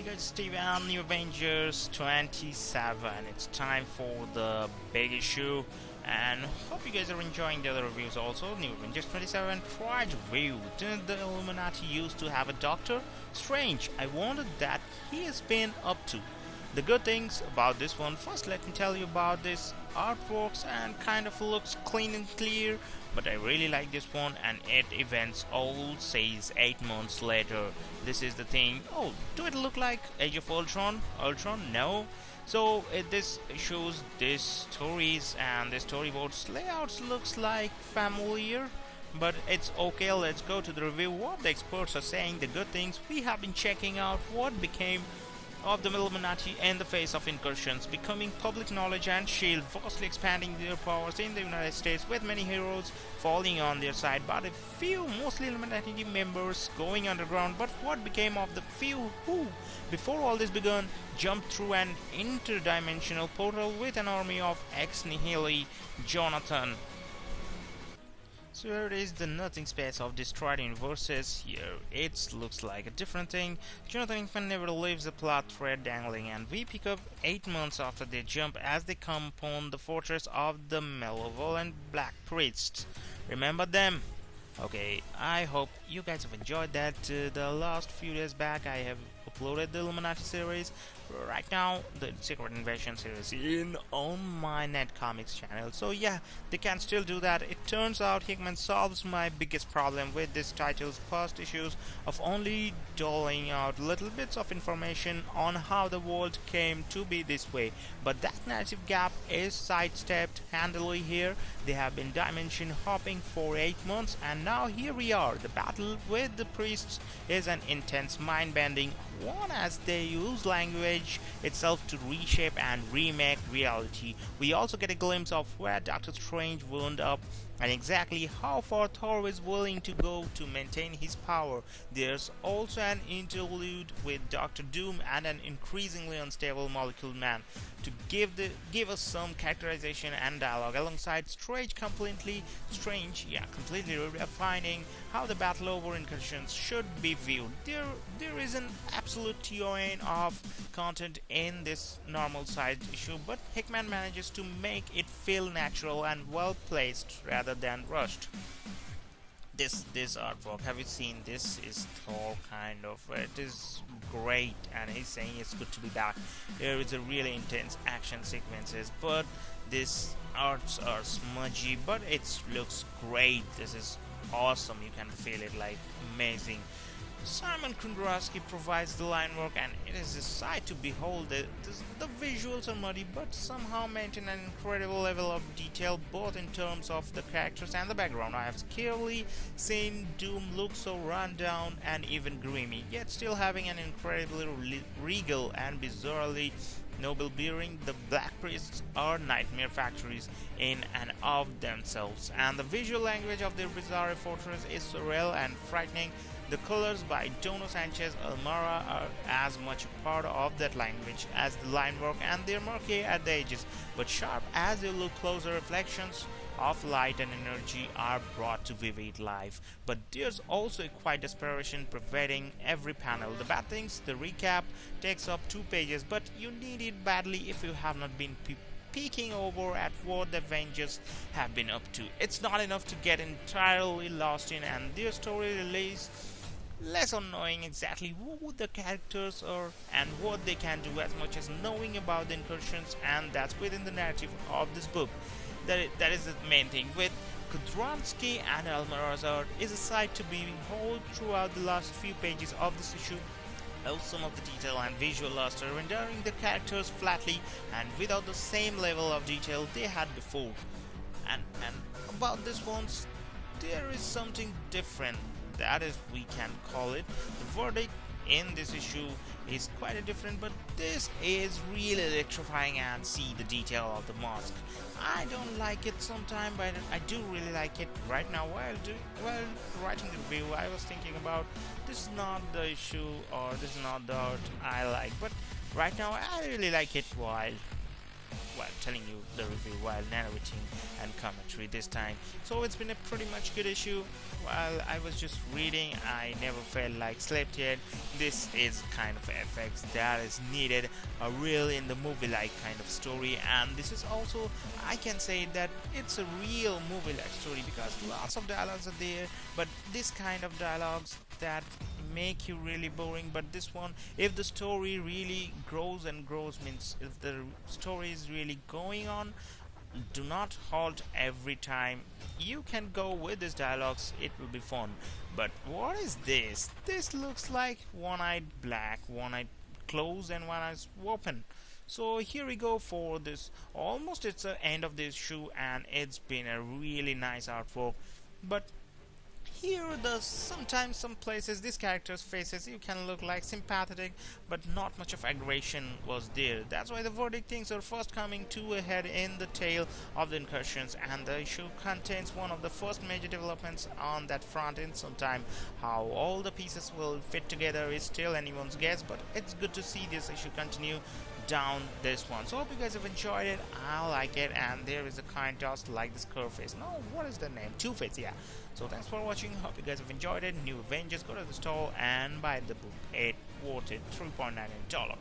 Hey guys, Steve and New Avengers 27. It's time for the big issue, and hope you guys are enjoying the other reviews also. New Avengers 27 tried review. Didn't the Illuminati used to have a Doctor Strange? I wondered that he has been up to. The good things about this one, first let me tell you about this artworks and kind of looks clean and clear, but I really like this one, and it events all says 8 months later. This is the thing. Oh, do it look like Age of Ultron? No. So this shows these stories, and the storyboards layouts looks like familiar, but it's okay. Let's go to the review. What the experts are saying, the good things. We have been checking out what became of the Illuminati in the face of Incursions, becoming public knowledge, and S.H.I.E.L.D. vastly expanding their powers in the United States, with many heroes falling on their side, but a few, mostly Illuminati members, going underground. But what became of the few who, before all this began, jumped through an interdimensional portal with an army of ex nihilo Jonathan? So here it is, the nothing space of destroyed universes. Here it looks like a different thing. Jonathan Hickman never leaves a plot thread dangling, and we pick up 8 months after they jump as they come upon the fortress of the malevolent Black Priests. Remember them? Okay, I hope you guys have enjoyed that. The last few days back I have uploaded the Illuminati series. Right now the Secret Invasion series in on my Netcomics channel. So yeah, they can still do that. It turns out Hickman solves my biggest problem with this title's past issues of only doling out little bits of information on how the world came to be this way. But that narrative gap is sidestepped handily here. They have been dimension hopping for 8 months, and now here we are. The battle with the priests is an intense, mind-bending one, as they use language itself to reshape and remake reality. We also get a glimpse of where Doctor Strange wound up and exactly how far Thor is willing to go to maintain his power. There's also an interlude with Doctor Doom and an increasingly unstable Molecule Man to give us some characterization and dialogue, alongside completely redefining how the battle over Incursions should be viewed. There is an absolute ton of content in this normal side issue, but Hickman manages to make it feel natural and well placed rather than rushed. This artwork, have you seen? This is Thor, kind of. It is great, and he's saying it's good to be back. There is a really intense action sequences, but these arts are smudgy, but it looks great. This is awesome. You can feel it like amazing. Simon Kundraski provides the line work, and it is a sight to behold. The visuals are muddy, but somehow maintain an incredible level of detail, both in terms of the characters and the background. I have scarcely seen Doom look so run down and even grimy, yet still having an incredibly regal and bizarrely noble bearing. The Black Priests are nightmare factories in and of themselves, and the visual language of their bizarre fortress is surreal and frightening. The colors by Dono Sanchez Almara are as much a part of that language as the line work, and they're murky at the edges, but sharp as you look closer. Reflections of light and energy are brought to vivid life, but there's also a quiet desperation pervading every panel. The bad things, the recap takes up 2 pages, but you need it badly if you have not been peeking over at what the Avengers have been up to. It's not enough to get entirely lost in, and their story relays less on knowing exactly who the characters are and what they can do, as much as knowing about the Incursions, and that's within the narrative of this book. That is the main thing. With Kudransky and Almara's art is a sight to behold throughout the last few pages of this issue. Some of the detail and visual luster, rendering the characters flatly and without the same level of detail they had before. And about this one, there is something different, that is, we can call it. The verdict in this issue is quite a different, but this is really electrifying, and see the detail of the mask. I don't like it sometimes, but I do really like it. Right now, while writing the review, I was thinking about, this is not the issue, or this is not the art I like, but right now I really like it while telling you the review while narrating and commentary this time. So it's been a pretty much good issue. While I was just reading, I never felt like slept yet. This is kind of effects that is needed, a real in the movie like kind of story, and this is also, I can say that it's a real movie like story because lots of dialogues are there, but this kind of dialogues that make you really boring. But this one, if the story really grows and grows, means if the story is really going on, do not halt every time. You can go with these dialogues, it will be fun. But what is this? This looks like one-eyed black, one-eyed closed and one-eyed open. So here we go for this. Almost it's the end of this issue, and it's been a really nice artwork. But here sometimes some places these characters' faces you can look like sympathetic, but not much of aggression was there. That's why the verdict things are first coming to a head in the tale of the Incursions, and the issue contains one of the first major developments on that front in some time. How all the pieces will fit together is still anyone's guess, but it's good to see this issue continue down this one. So hope you guys have enjoyed it. I like it, and there is a kind just like this curve face. No, what is the name? Two-Face, yeah. So thanks for watching. Hope you guys have enjoyed it. New Avengers, go to the store and buy the book. It worth it. $3.99.